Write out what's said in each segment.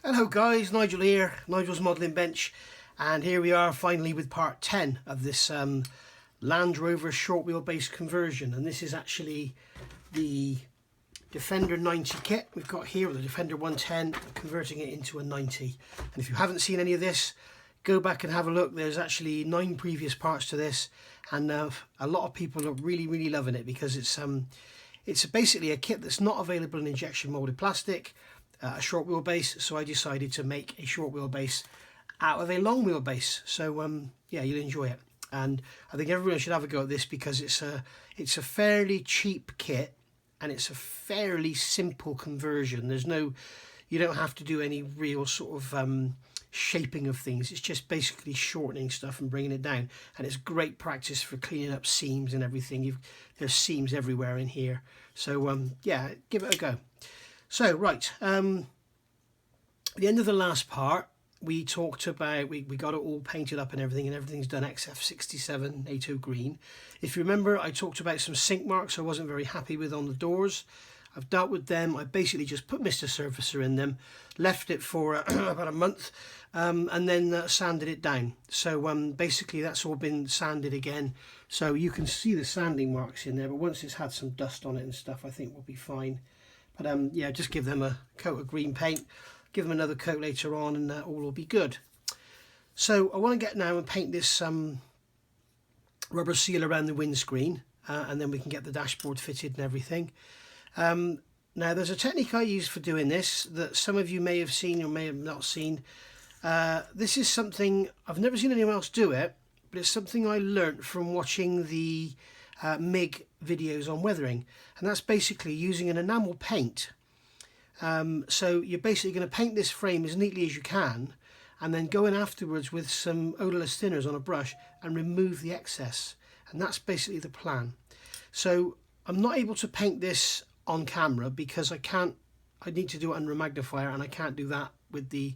Hello guys, Nigel here, Nigel's Modelling Bench, and here we are finally with part 10 of this Land Rover short wheelbase conversion. And this is actually the Defender 90 kit we've got here, with the Defender 110, converting it into a 90. And if you haven't seen any of this, go back and have a look. There's actually 9 previous parts to this, and a lot of people are really loving it because it's basically a kit that's not available in injection molded plastic. A short wheelbase, so I decided to make a short wheelbase out of a long wheelbase. So yeah, you'll enjoy it, and I think everyone should have a go at this because it's a fairly cheap kit and it's a fairly simple conversion. You don't have to do any real sort of shaping of things. It's just basically shortening stuff and bringing it down, and it's great practice for cleaning up seams and everything. There's seams everywhere in here, so yeah, give it a go. So right, at the end of the last part, we talked about, we got it all painted up and everything's done XF67 A2 green. If you remember, I talked about some sink marks I wasn't very happy with on the doors. I've dealt with them. I basically just put Mr. Surfacer in them, left it for about a month, and then sanded it down. So basically that's all been sanded again. So you can see the sanding marks in there, but once it's had some dust on it and stuff, I think we'll be fine. But yeah, just give them a coat of green paint, give them another coat later on, and all will be good. So I want to get now and paint this rubber seal around the windscreen, and then we can get the dashboard fitted and everything. Now there's a technique I use for doing this that some of you may have seen or may have not seen. This is something, I've never seen anyone else do it, but it's something I learnt from watching the MIG videos on weathering, and that's basically using an enamel paint. So you're basically going to paint this frame as neatly as you can, and then go in afterwards with some odorless thinners on a brush and remove the excess, and that's basically the plan. So I'm not able to paint this on camera because I need to do it under a magnifier, and I can't do that with the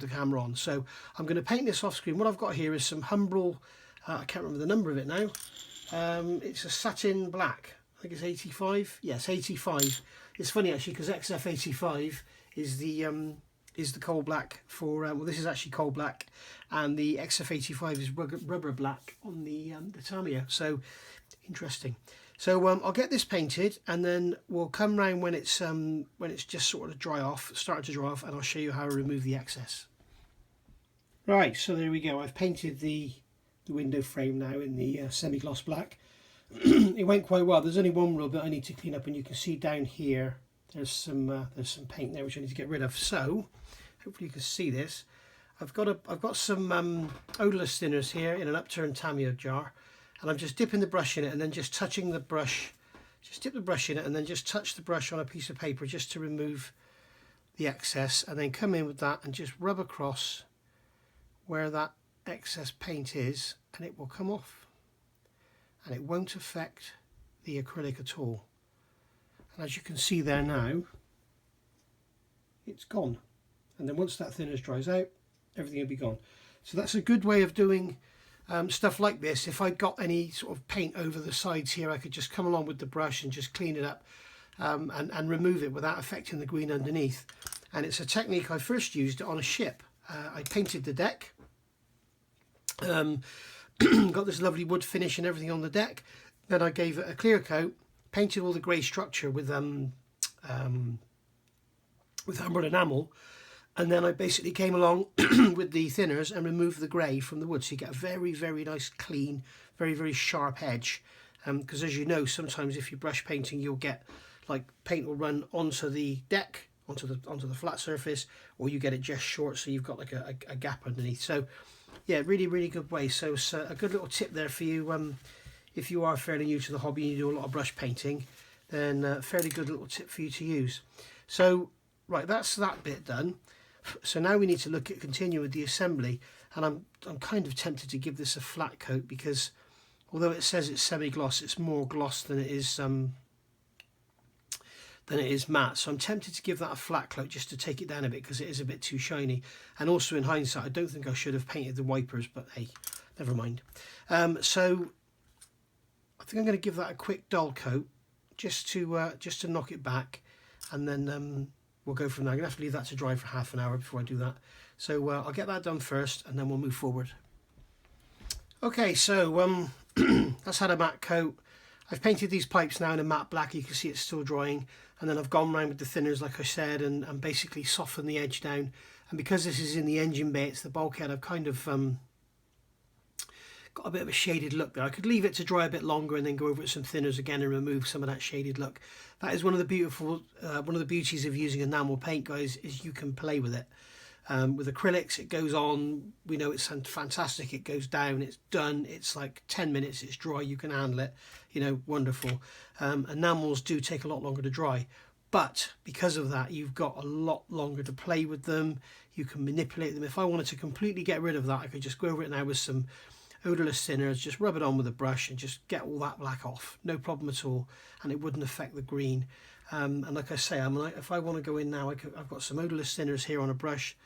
camera on. So I'm going to paint this off screen. What I've got here is some Humbrol, I can't remember the number of it now. It's a satin black. I think it's 85. Yes, 85. It's funny actually because XF85 is the coal black for. Well, this is actually coal black, and the XF85 is rubber black on the Tamiya. So interesting. So I'll get this painted, and then we'll come round when it's just sort of starting to dry off, and I'll show you how to remove the excess. Right, so there we go. I've painted the window frame now in the semi-gloss black. It went quite well. There's only one little bit I need to clean up, and you can see down here there's some paint there which I need to get rid of. So hopefully you can see this. I've got some odorless thinners here in an upturned Tamiya jar, and I'm just dipping the brush in it and then just touching the brush. Just dip the brush in it and then just touch the brush on a piece of paper just to remove the excess, and then come in with that and just rub across where that excess paint is, and it will come off, and it won't affect the acrylic at all. And as you can see there now, it's gone, and then once that thinners dries out, everything will be gone. So that's a good way of doing stuff like this. If I got any sort of paint over the sides here, I could just come along with the brush and just clean it up and remove it without affecting the green underneath. And it's a technique I first used on a ship. I painted the deck, got this lovely wood finish and everything on the deck. Then I gave it a clear coat, painted all the grey structure with Humbrol enamel, and then I basically came along with the thinners and removed the grey from the wood, so you get a very nice, clean, very sharp edge. Because as you know, sometimes if you're brush painting, you'll get like paint will run onto the deck, onto the flat surface, or you get it just short, so you've got like a gap underneath. So yeah, really good way. So it's a good little tip there for you if you are fairly new to the hobby and you do a lot of brush painting, then fairly good little tip for you to use. So right, that's that bit done. So now we need to look at continue with the assembly, and I'm kind of tempted to give this a flat coat because although it says it's semi-gloss, it's more gloss than it is matte. So I'm tempted to give that a flat coat just to take it down a bit because it is a bit too shiny. And also in hindsight, I don't think I should have painted the wipers, but hey, never mind. So I think I'm going to give that a quick dull coat just to knock it back, and then we'll go from there. I'm going to have to leave that to dry for half an hour before I do that. So I'll get that done first and then we'll move forward. Okay, so that's had a matte coat. I've painted these pipes now in a matte black. You can see it's still drying. And then I've gone around with the thinners, like I said, and basically softened the edge down. And because this is in the engine bay, it's the bulkhead, I've kind of got a bit of a shaded look there. I could leave it to dry a bit longer and then go over with some thinners again and remove some of that shaded look. That is one of the beauties of using enamel paint, guys, is you can play with it. With acrylics, it goes on, we know it's fantastic, it goes down, it's done, it's like 10 minutes, it's dry, you can handle it, you know, wonderful. Enamels do take a lot longer to dry, but because of that, you've got a lot longer to play with them, you can manipulate them. If I wanted to completely get rid of that, I could just go over it now with some odorless thinners, just rub it on with a brush and just get all that black off, no problem at all, and it wouldn't affect the green. And like I say, if I want to go in now, I've got some odorless thinners here on a brush.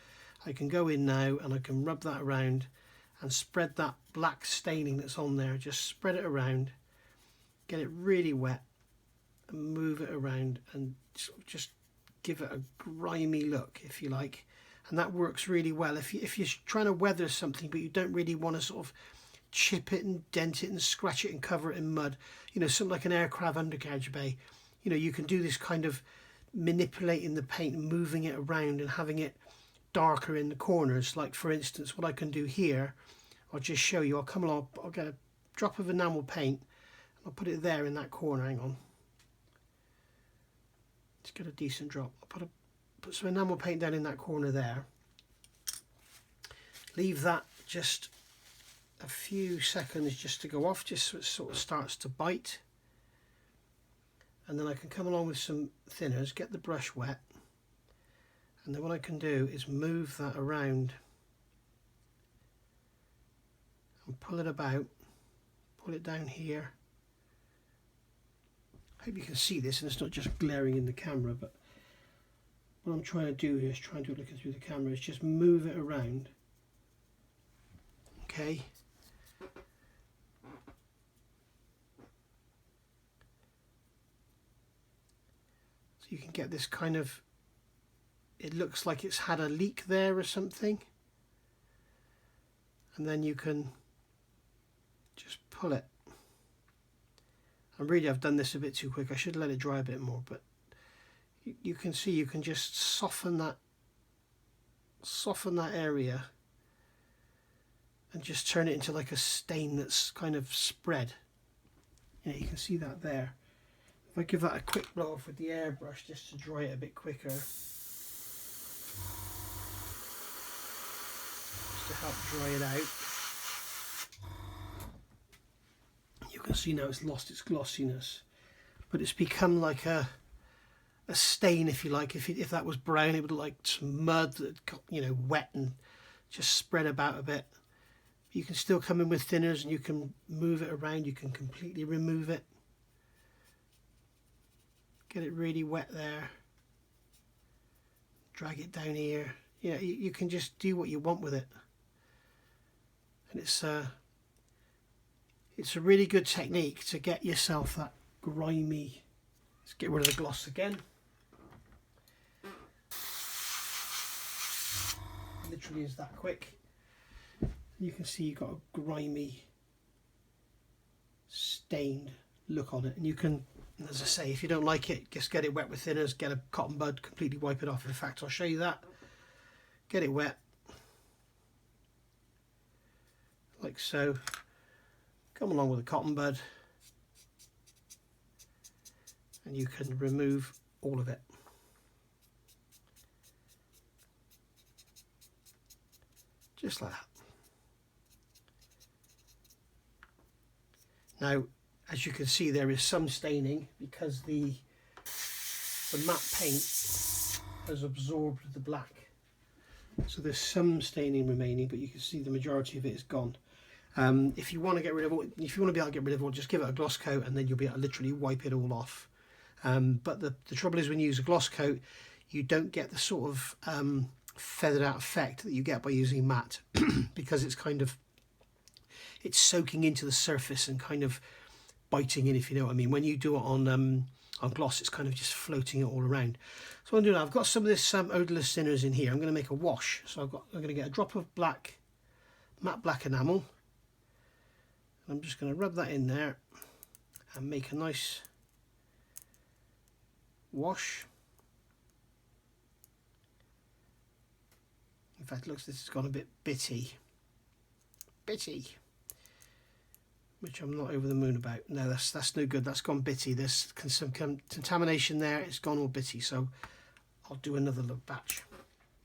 I can go in now and I can rub that around and spread that black staining that's on there, just spread it around, get it really wet and move it around and just give it a grimy look, if you like. And that works really well if you're trying to weather something but you don't really want to sort of chip it and dent it and scratch it and cover it in mud, you know, something like an aircraft undercarriage bay. You know, you can do this kind of manipulating the paint and moving it around and having it darker in the corners. Like for instance, what I can do here, I'll just show you. I'll come along, I'll get a drop of enamel paint and I'll put it there in that corner. Hang on, let's get a decent drop. I'll put some enamel paint down in that corner there. Leave that just a few seconds just to go off, just so it sort of starts to bite. And then I can come along with some thinners, get the brush wet, and then what I can do is move that around and pull it about, pull it down here. I hope you can see this and it's not just glaring in the camera, but what I'm trying to do here is trying to look through the camera is just move it around. Okay. You can get this kind of, it looks like it's had a leak there or something, and then you can just pull it. And really I've done this a bit too quick, I should let it dry a bit more, but you can see you can just soften that area and just turn it into like a stain that's kind of spread. You know, you can see that there. If I give that a quick blow off with the airbrush just to dry it a bit quicker, just to help dry it out, you can see now it's lost its glossiness, but it's become like a stain, if you like. If that was brown, it would look like some mud that got, you know, wet and just spread about a bit. You can still come in with thinners and you can move it around, you can completely remove it. Get it really wet there, drag it down here. Yeah, you can just do what you want with it, and it's a really good technique to get yourself that grimy. Let's get rid of the gloss again. Literally is that quick. You can see you've got a grimy, stained look on it, and you can, as I say, if you don't like it, just get it wet with thinners, get a cotton bud, completely wipe it off. In fact, I'll show you that. Get it wet, like so. Come along with a cotton bud, and you can remove all of it. Just like that. Now, as you can see, there is some staining because the matte paint has absorbed the black. So there's some staining remaining, but you can see the majority of it is gone. If you want to get rid of all, if you want to be able to get rid of all, just give it a gloss coat, and then you'll be able to literally wipe it all off. But the trouble is, when you use a gloss coat, you don't get the sort of feathered out effect that you get by using matte because it's kind of, it's soaking into the surface and kind of biting in, if you know what I mean. When you do it on On gloss it's kind of just floating it all around. So what I'm doing now, I've got some of this odourless thinners in here. I'm going to make a wash. So I'm going to get a drop of black, matte black enamel. I'm just going to rub that in there and make a nice wash. In fact, it looks this has gone a bit bitty, which I'm not over the moon about. No, that's no good. That's gone bitty. There's some contamination there. It's gone all bitty. So I'll do another little batch.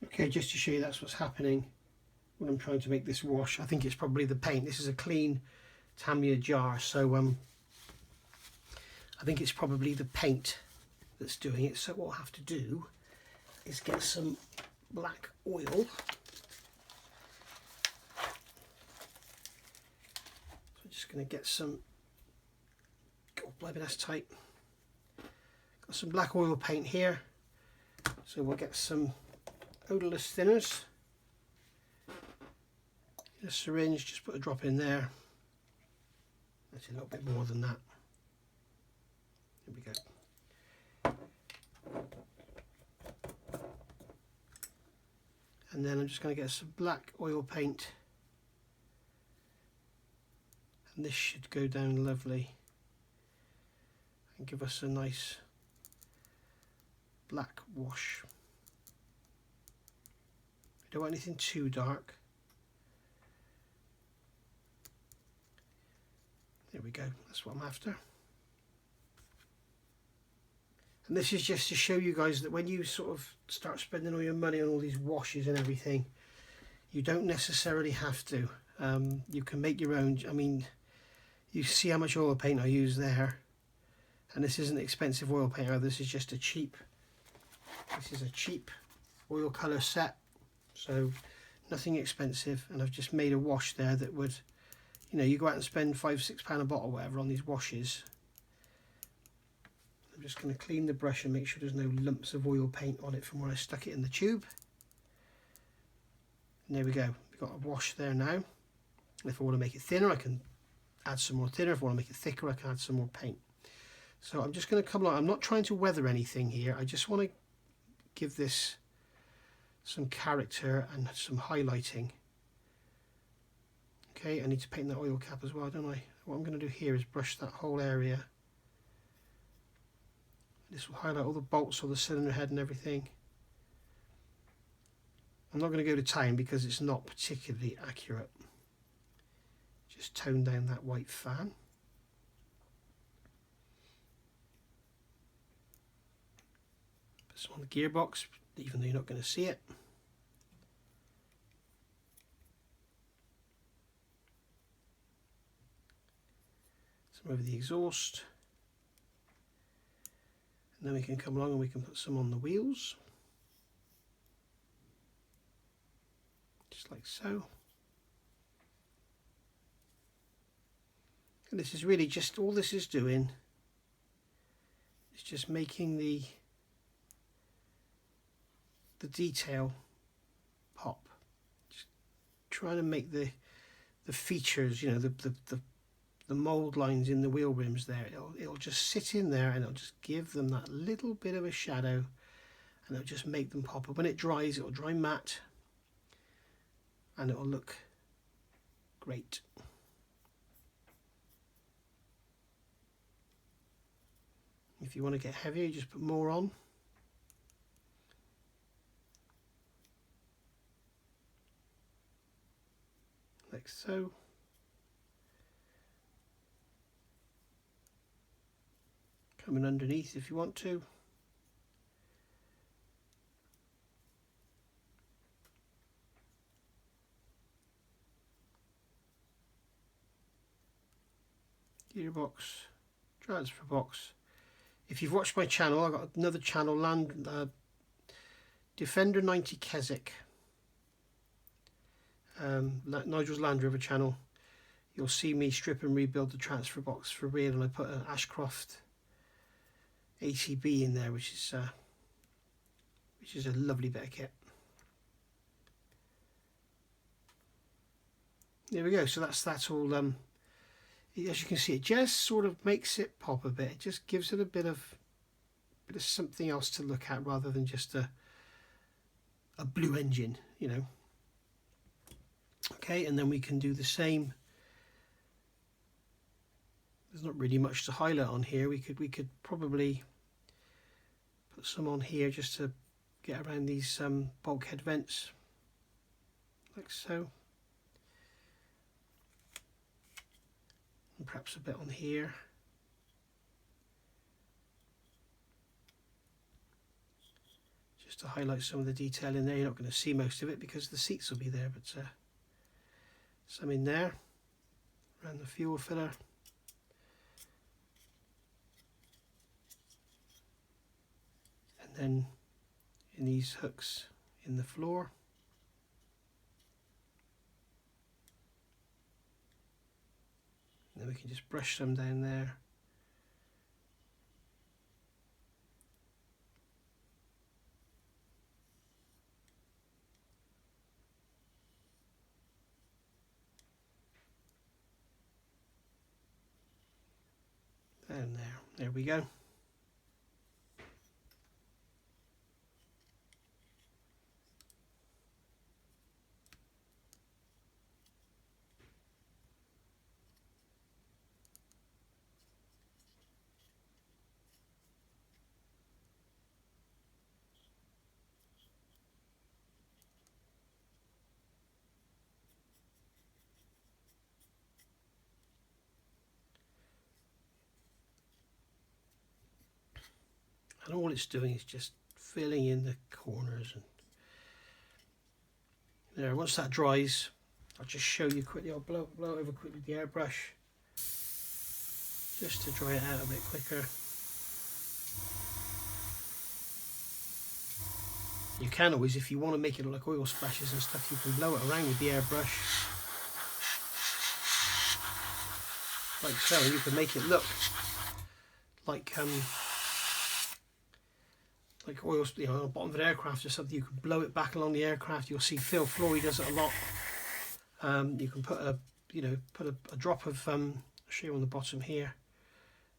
Okay, just to show you that's what's happening when I'm trying to make this wash. I think it's probably the paint. This is a clean Tamiya jar, so I think it's probably the paint that's doing it. So what I'll have to do is get some black oil. So I'm just going to get some, God blimey, that's tight. Got some black oil paint here. So we'll get some odourless thinners. In a syringe, just put a drop in there. That's a little bit more than that. There we go. And then I'm just going to get some black oil paint, and this should go down lovely and give us a nice black wash. We don't want anything too dark. There we go, that's what I'm after. And this is just to show you guys that when you sort of start spending all your money on all these washes and everything, you don't necessarily have to. You can make your own. I mean, you see how much oil paint I use there, and this isn't expensive oil paint either. This is just a cheap, oil colour set, so nothing expensive. And I've just made a wash there that would, you know, you go out and spend £5-6 a bottle or whatever on these washes. I'm just going to clean the brush and make sure there's no lumps of oil paint on it from where I stuck it in the tube. And there we go, we've got a wash there now. If I want to make it thinner, I can add some more thinner. If I want to make it thicker, I can add some more paint. So I'm just going to come along. I'm not trying to weather anything here. I just want to give this some character and some highlighting. Okay, I need to paint that oil cap as well, don't I? What I'm going to do here is brush that whole area. This will highlight all the bolts of the cylinder head and everything. I'm not going to go to town because it's not particularly accurate. Just tone down that white fan. Put some on the gearbox, even though you're not going to see it. Some over the exhaust. And then we can come along and we can put some on the wheels. Just like so. And this is really just, all this is doing is just making the detail pop. Just trying to make the features, you know, the mold lines in the wheel rims there, it'll just sit in there and it'll just give them that little bit of a shadow, and it'll just make them pop. But when it dries, it'll dry matte and it'll look great. If you want to get heavier, you just put more on. Like so. Coming underneath if you want to. Gearbox, transfer box. If you've watched my channel, I've got another channel, Defender 90 Keswick, Nigel's Land Rover channel. You'll see me strip and rebuild the transfer box for real, and I put an Ashcroft ACB in there, which is a lovely bit of kit. There we go. So that's all. As you can see, it just sort of makes it pop a bit. It just gives it a bit of bit of something else to look at rather than just a blue engine, you know. Okay, and then we can do the same. There's not really much to highlight on here. We could probably put some on here just to get around these bulkhead vents, like so. And perhaps a bit on here. Just to highlight some of the detail in there. You're not going to see most of it because the seats will be there, but some in there around the fuel filler. And then in these hooks in the floor. And then we can just brush some down there. And there we go. And all it's doing is just filling in the corners. And there, once that dries, I'll just show you quickly. I'll blow over quickly with the airbrush just to dry it out a bit quicker. You can always, if you want to make it look like oil splashes and stuff, you can blow it around with the airbrush like so, and you can make it look like oil, you know, on the bottom of an aircraft or something. You can blow it back along the aircraft. You'll see Phil Flory does it a lot. You can put a drop of I'll show you on the bottom here.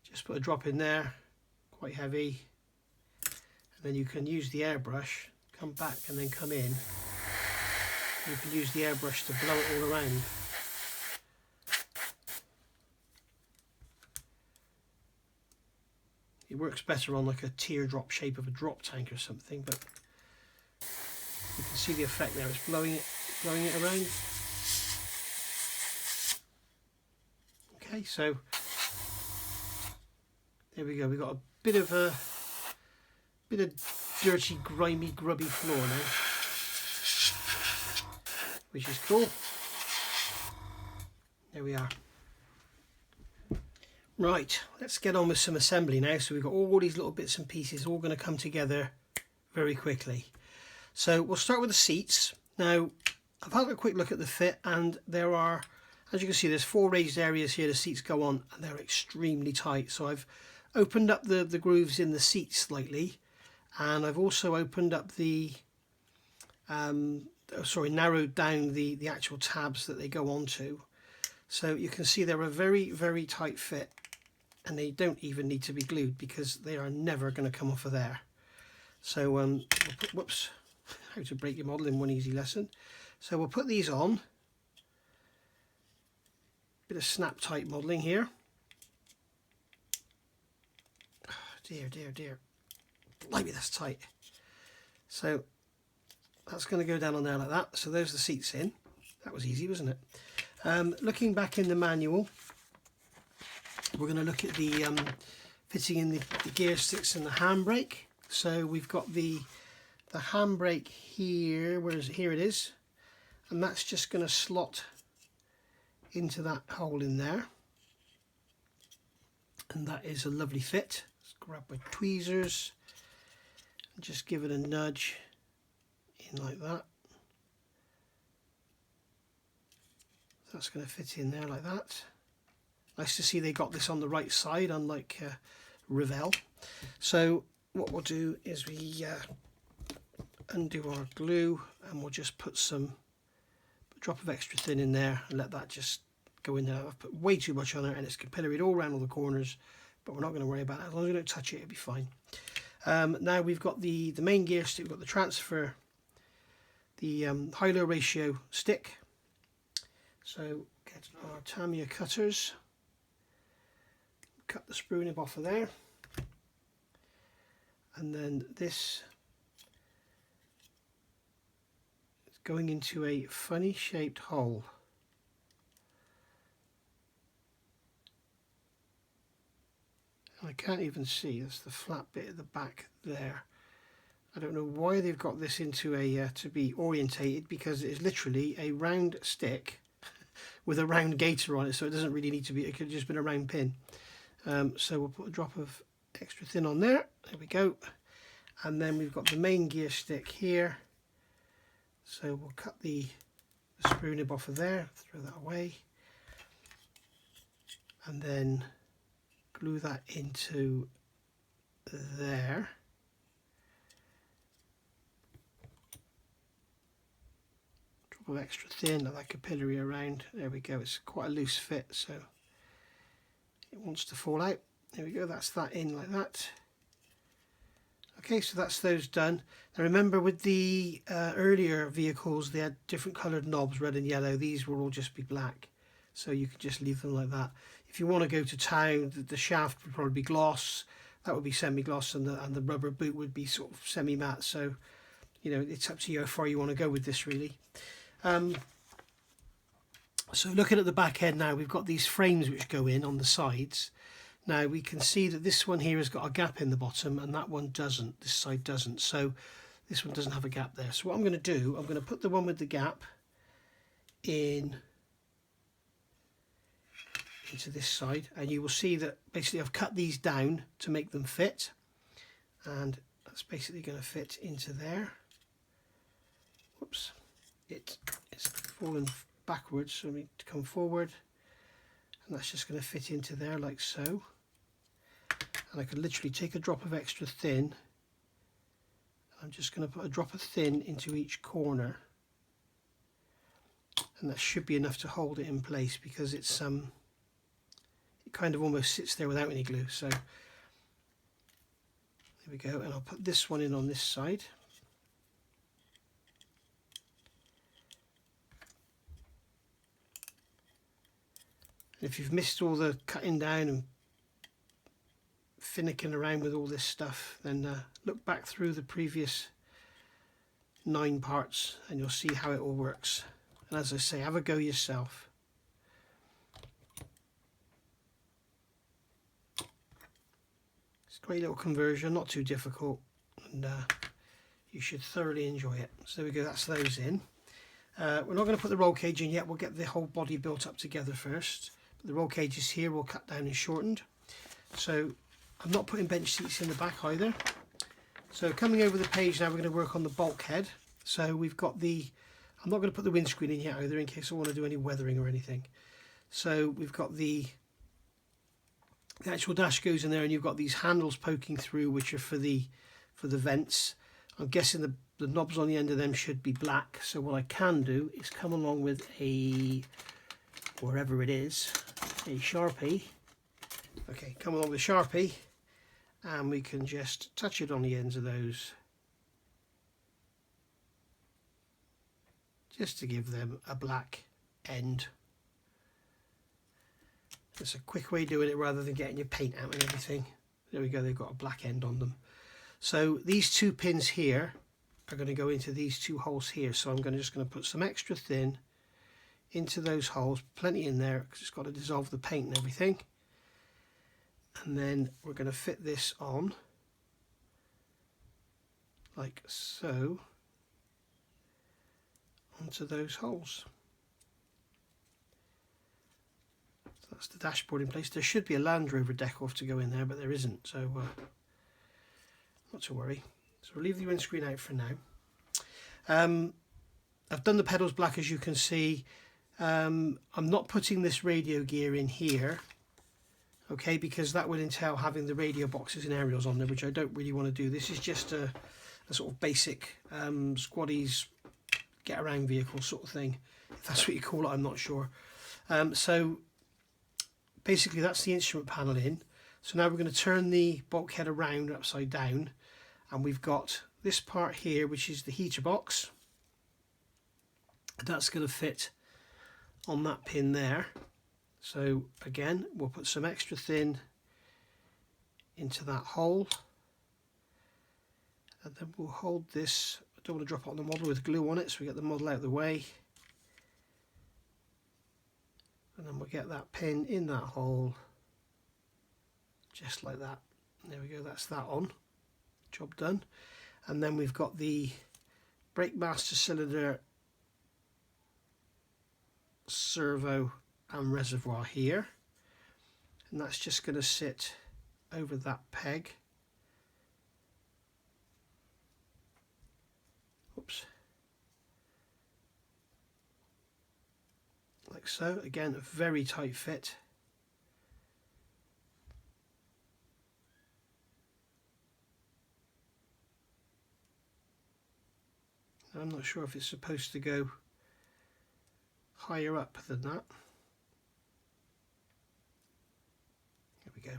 Just put a drop in there, quite heavy, and then you can use the airbrush, come back and then come in. You can use the airbrush to blow it all around. It works better on like a teardrop shape of a drop tank or something, but you can see the effect there. It's blowing it around. Okay, so there we go. We've got a bit of dirty, grimy, grubby floor now, which is cool. There we are. Right, let's get on with some assembly now. So we've got all these little bits and pieces all going to come together very quickly. So we'll start with the seats. Now, I've had a quick look at the fit, and there are, as you can see, there's 4 raised areas here the seats go on, and they're extremely tight. So I've opened up the grooves in the seats slightly, and I've also opened up the narrowed down the actual tabs that they go onto. So you can see they're a very, very tight fit, and they don't even need to be glued because they are never going to come off of there. So we'll put, whoops, how to break your model in one easy lesson. So we'll put these on. Bit of snap tight modelling here. Oh, dear. Blimey, that's tight. So that's going to go down on there like that. So there's the seats in. That was easy, wasn't it? Looking back in the manual, we're going to look at the fitting in the gear sticks and the handbrake. So we've got the handbrake here. Where is it? Here it is, and that's just going to slot into that hole in there, and that is a lovely fit. Let's grab my tweezers and just give it a nudge in like that. That's going to fit in there like that. Nice to see they got this on the right side, unlike Revell. So what we'll do is we undo our glue, and we'll just put a drop of extra thin in there and let that just go in there. I've put way too much on it, and it's capillaried all around all the corners, but we're not going to worry about it. As long as we don't touch it, it'll be fine. Now we've got the main gear stick, we've got the transfer, the high-low ratio stick. So get our Tamiya cutters, cut the sprue nib off of there, and then this is going into a funny shaped hole. I can't even see, that's the flat bit at the back there. I don't know why they've got this into a to be orientated, because it is literally a round stick with a round gaiter on it, so it doesn't really need to be, it could have just been a round pin. So we'll put a drop of extra thin on there, there we go. And then we've got the main gear stick here, so we'll cut the sprue nib off of there, throw that away, and then glue that into there. Drop of extra thin, like capillary around, there we go. It's quite a loose fit, so it wants to fall out. There we go, that's that in like that. Okay, so that's those done. Now remember, with the earlier vehicles, they had different coloured knobs, red and yellow. These will all just be black, so you could just leave them like that. If you want to go to town, the shaft would probably be gloss, that would be semi-gloss, and the rubber boot would be sort of semi-matte. So, you know, it's up to you how far you want to go with this, really. So looking at the back end now, we've got these frames which go in on the sides. Now we can see that this one here has got a gap in the bottom, and that one doesn't, this side doesn't. So this one doesn't have a gap there. So what I'm going to do, I'm going to put the one with the gap in into this side, and you will see that basically I've cut these down to make them fit, and that's basically going to fit into there. Whoops, it's fallen backwards, so I need to come forward, and that's just going to fit into there like so. And I could literally take a drop of extra thin, I'm just going to put a drop of thin into each corner, and that should be enough to hold it in place, because it's it kind of almost sits there without any glue. So there we go, and I'll put this one in on this side. And if you've missed all the cutting down and finicking around with all this stuff, then look back through the previous 9 parts and you'll see how it all works. And as I say, have a go yourself. It's a great little conversion, not too difficult, and you should thoroughly enjoy it. So there we go, that's those in. We're not going to put the roll cage in yet, we'll get the whole body built up together first. But the roll cage is here, all cut down and shortened. So I'm not putting bench seats in the back either. So coming over the page now, we're going to work on the bulkhead. So we've got the, I'm not going to put the windscreen in yet either, in case I want to do any weathering or anything. So we've got the actual dash goes in there, and you've got these handles poking through, which are for the vents. I'm guessing the knobs on the end of them should be black. So what I can do is come along with a, wherever it is, a Sharpie. Okay, come along with a Sharpie, and we can just touch it on the ends of those, just to give them a black end. It's a quick way of doing it rather than getting your paint out and everything. There we go, they've got a black end on them. So these 2 pins here are going to go into these 2 holes here. So I'm just going to put some extra thin into those holes, plenty in there, because it's got to dissolve the paint and everything. And then we're going to fit this on like so onto those holes. So that's the dashboard in place. There should be a Land Rover decor to go in there, but there isn't, so not to worry. So we'll leave the windscreen out for now. I've done the pedals black, as you can see. I'm not putting this radio gear in here, okay, because that would entail having the radio boxes and aerials on there, which I don't really want to do. This is just a sort of basic squaddies get around vehicle sort of thing, if that's what you call it, I'm not sure. So basically that's the instrument panel in. So now we're going to turn the bulkhead around upside down, and we've got this part here, which is the heater box. That's going to fit on that pin there. So again, we'll put some extra thin into that hole, and then we'll hold this. I don't want to drop it on the model with glue on it, so we get the model out of the way, and then we'll get that pin in that hole just like that. There we go, that's that on. Job done. And then we've got the brake master cylinder, servo and reservoir here, and that's just going to sit over that peg. Oops. Like so. Again, a very tight fit. I'm not sure if it's supposed to go higher up than that. There we go.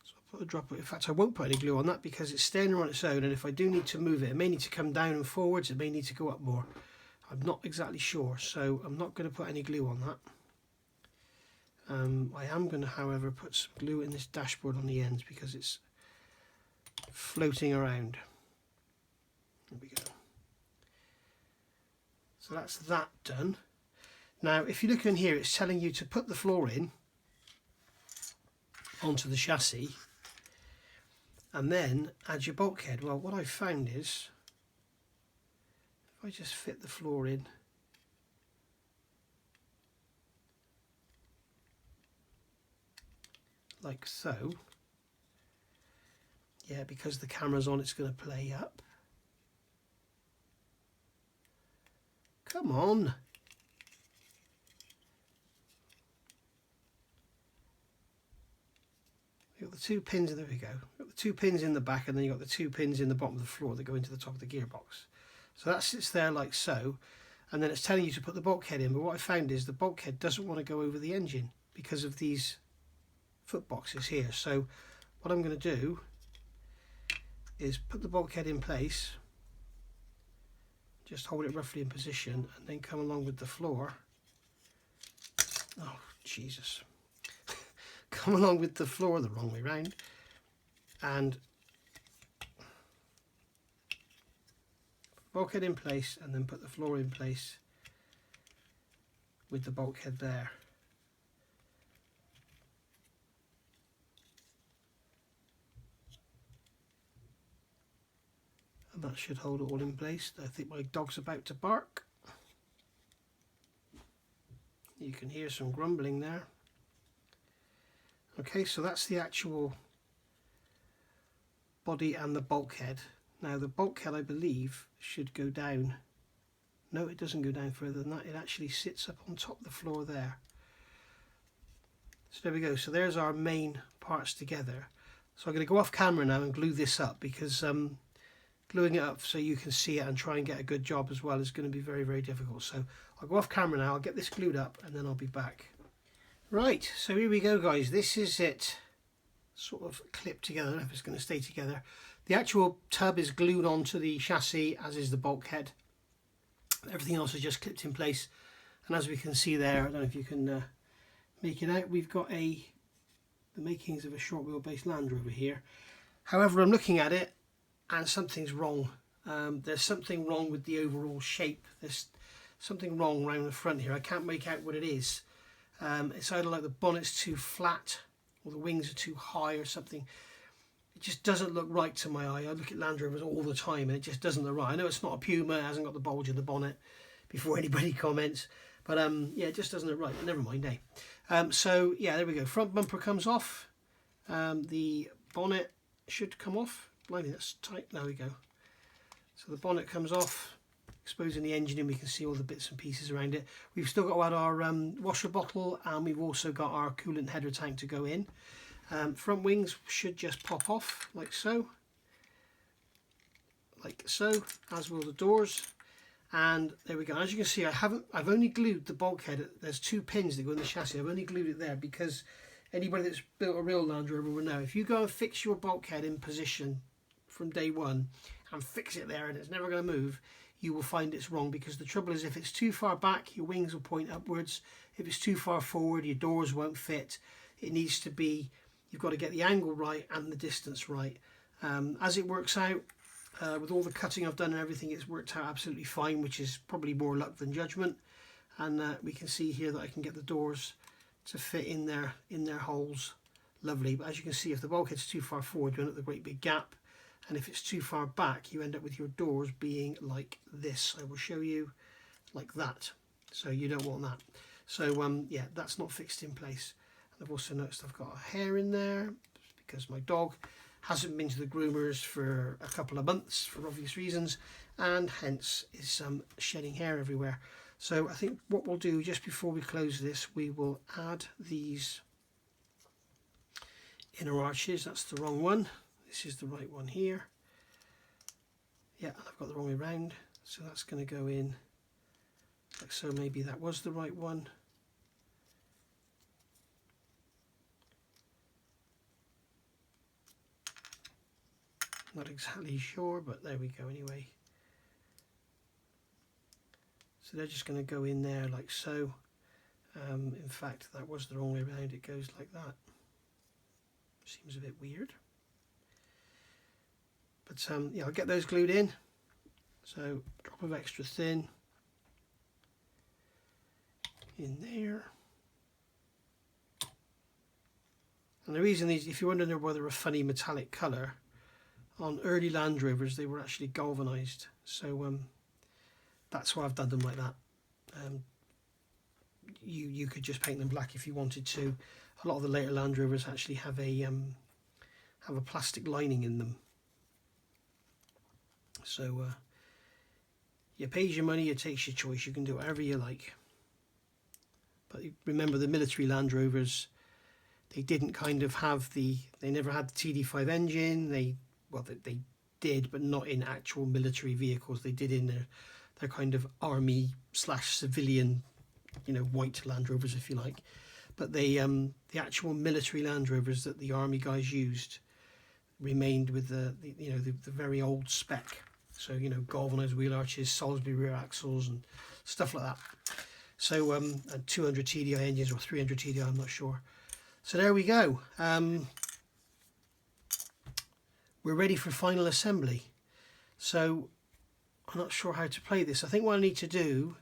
So I'll put a drop. In fact, I won't put any glue on that because it's standing on its own, and if I do need to move it, it may need to come down and forwards, it may need to go up more. I'm not exactly sure, so I'm not going to put any glue on that. I am going to, however, put some glue in this dashboard on the ends because it's floating around. There we go. So that's that done. Now, if you look in here, it's telling you to put the floor in onto the chassis and then add your bulkhead. Well, what I've found is, if I just fit the floor in like so, yeah, because the camera's on, it's going to play up. Come on. You've got the two pins, there we go. You've got the two pins in the back, and then you've got the two pins in the bottom of the floor that go into the top of the gearbox. So that sits there like so, and then it's telling you to put the bulkhead in, but what I found is the bulkhead doesn't want to go over the engine because of these foot boxes here. So what I'm going to do is put the bulkhead in place, just hold it roughly in position, and then come along with the floor. Oh, Jesus. Come along with the floor the wrong way round, and bulkhead in place, and then put the floor in place with the bulkhead there. And that should hold it all in place. I think my dog's about to bark. You can hear some grumbling there. Okay, so that's the actual body and the bulkhead. Now the bulkhead, I believe, should go down. No, it doesn't go down further than that. It actually sits up on top of the floor there. So there we go. So there's our main parts together. So I'm going to go off camera now and glue this up, because gluing it up so you can see it and try and get a good job as well is going to be very, very difficult. So I'll go off camera now, I'll get this glued up, and then I'll be back. Right, so here we go, guys. This is it, sort of clipped together. I don't know if it's going to stay together. The actual tub is glued onto the chassis, as is the bulkhead. Everything else is just clipped in place, and as we can see there, I don't know if you can make it out, we've got the makings of a short wheelbase Land Rover here. However, I'm looking at it and something's wrong. There's something wrong with the overall shape. There's something wrong around the front here. I can't make out what it is. It's either like the bonnet's too flat or the wings are too high or something. It just doesn't look right to my eye. I look at Land Rovers all the time and it just doesn't look right. I know it's not a Puma, it hasn't got the bulge in the bonnet, before anybody comments, but yeah, it just doesn't look right. But never mind, eh? So yeah, there we go. Front bumper comes off. The bonnet should come off. Blimey, that's tight. There we go. So the bonnet comes off, exposing the engine, and we can see all the bits and pieces around it. We've still got to add our washer bottle, and we've also got our coolant header tank to go in. Front wings should just pop off like so, as will the doors. And there we go. As you can see, I've only glued the bulkhead. There's two pins that go in the chassis. I've only glued it there because anybody that's built a real Land Rover will know, if you go and fix your bulkhead in position from day one and fix it there and it's never going to move, you will find it's wrong, because the trouble is, if it's too far back, your wings will point upwards. If it's too far forward, your doors won't fit. It needs to be, you've got to get the angle right and the distance right. As it works out, with all the cutting I've done and everything, it's worked out absolutely fine, which is probably more luck than judgment. And we can see here that I can get the doors to fit in their holes lovely. But as you can see, if the bulkhead's too far forward, you end up with a great big gap. And if it's too far back, you end up with your doors being like this. I will show you, like that. So you don't want that. So yeah, that's not fixed in place. And I've also noticed I've got a hair in there because my dog hasn't been to the groomers for a couple of months for obvious reasons, and hence is shedding hair everywhere. So I think what we'll do just before we close this, we will add these inner arches. That's the wrong one. This is the right one here. Yeah, and I've got the wrong way around. So that's going to go in like so. Maybe that was the right one. Not exactly sure, but there we go anyway. So they're just going to go in there like so. In fact, that was the wrong way around. It goes like that. Seems a bit weird. But yeah, I'll get those glued in. So drop of extra thin in there. And the reason these, if you're wondering whether they're a funny metallic colour, on early Land Rovers they were actually galvanised. So that's why I've done them like that. You could just paint them black if you wanted to. A lot of the later Land Rovers actually have a plastic lining in them. So you pay your money, it takes your choice. You can do whatever you like. But remember, the military Land Rovers, they didn't kind of have they never had the TD5 engine. They did, but not in actual military vehicles. They did in their kind of army / civilian, white Land Rovers, if you like. But the actual military Land Rovers that the army guys used remained with the very old spec. So galvanized wheel arches, Salisbury rear axles, and stuff like that. So and 200 TDI engines, or 300 TDI, I'm not sure. So there we go. We're ready for final assembly. So I'm not sure how to play this. I think what I need to do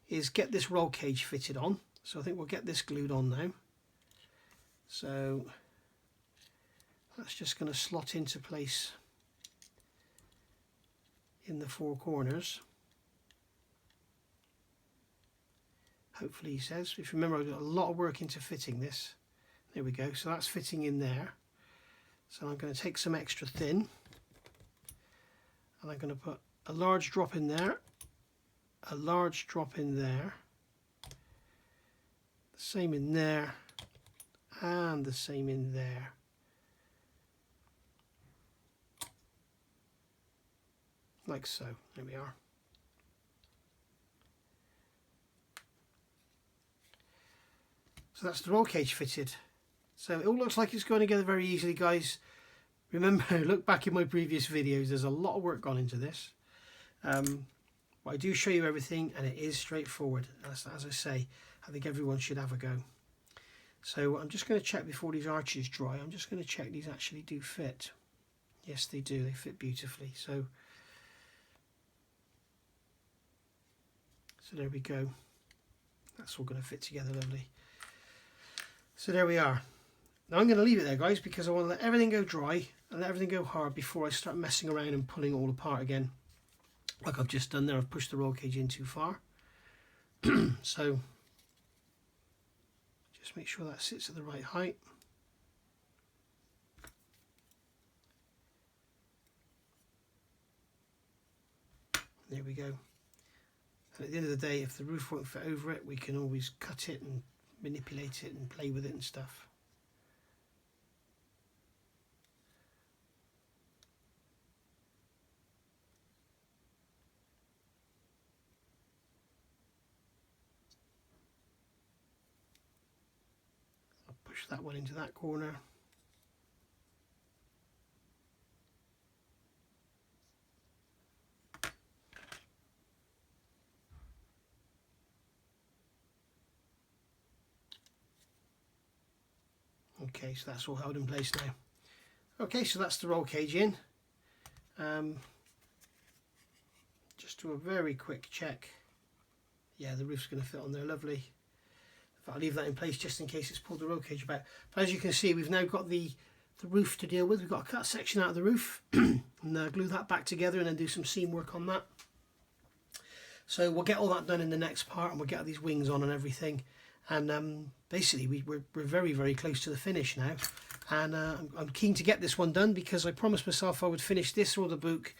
is get this roll cage fitted on. So I think we'll get this glued on now. So that's just going to slot into place in the four corners. Hopefully, he says. If you remember, I've got a lot of work into fitting this. There we go. So that's fitting in there. So I'm going to take some extra thin and I'm going to put a large drop in there, a large drop in there, the same in there, and the same in there. Like so. There we are. So that's the roll cage fitted. So it all looks like it's going together very easily, guys. Remember, look back in my previous videos, there's a lot of work gone into this. But I do show you everything, and it is straightforward. As I say, I think everyone should have a go. So I'm just going to check before these arches dry. I'm just going to check these actually do fit. Yes, they do. They fit beautifully. So there we go. That's all going to fit together lovely. So there we are. Now I'm going to leave it there, guys, because I want to let everything go dry and let everything go hard before I start messing around and pulling it all apart again. Like I've just done there, I've pushed the roll cage in too far. So just make sure that sits at the right height. There we go. And at the end of the day, if the roof won't fit over it, we can always cut it and manipulate it and play with it and stuff. I'll push that one into that corner. Okay, so that's all held in place now. Okay, so that's the roll cage in. Just do a very quick check. Yeah, the roof's going to fit on there, lovely. I'll leave that in place just in case it's pulled the roll cage about. But as you can see, we've now got the roof to deal with. We've got to cut a section out of the roof and glue that back together and then do some seam work on that. So we'll get all that done in the next part, and we'll get these wings on and everything. And basically we're very, very close to the finish now. And I'm keen to get this one done because I promised myself I would finish this or the book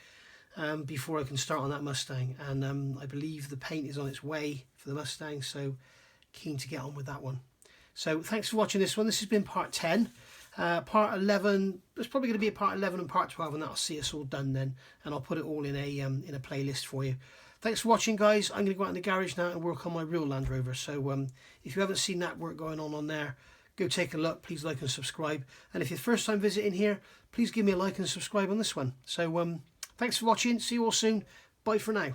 before I can start on that Mustang. And I believe the paint is on its way for the Mustang, so keen to get on with that one. So thanks for watching this one. This has been part 10. Part 11, there's probably going to be a part 11 and part 12, and that'll see us all done then, and I'll put it all in a playlist for you. Thanks for watching, guys. I'm going to go out in the garage now and work on my real Land Rover. So if you haven't seen that work going on there, go take a look. Please like and subscribe, and if you're first time visiting here, please give me a like and subscribe on this one. So thanks for watching. See you all soon. Bye for now.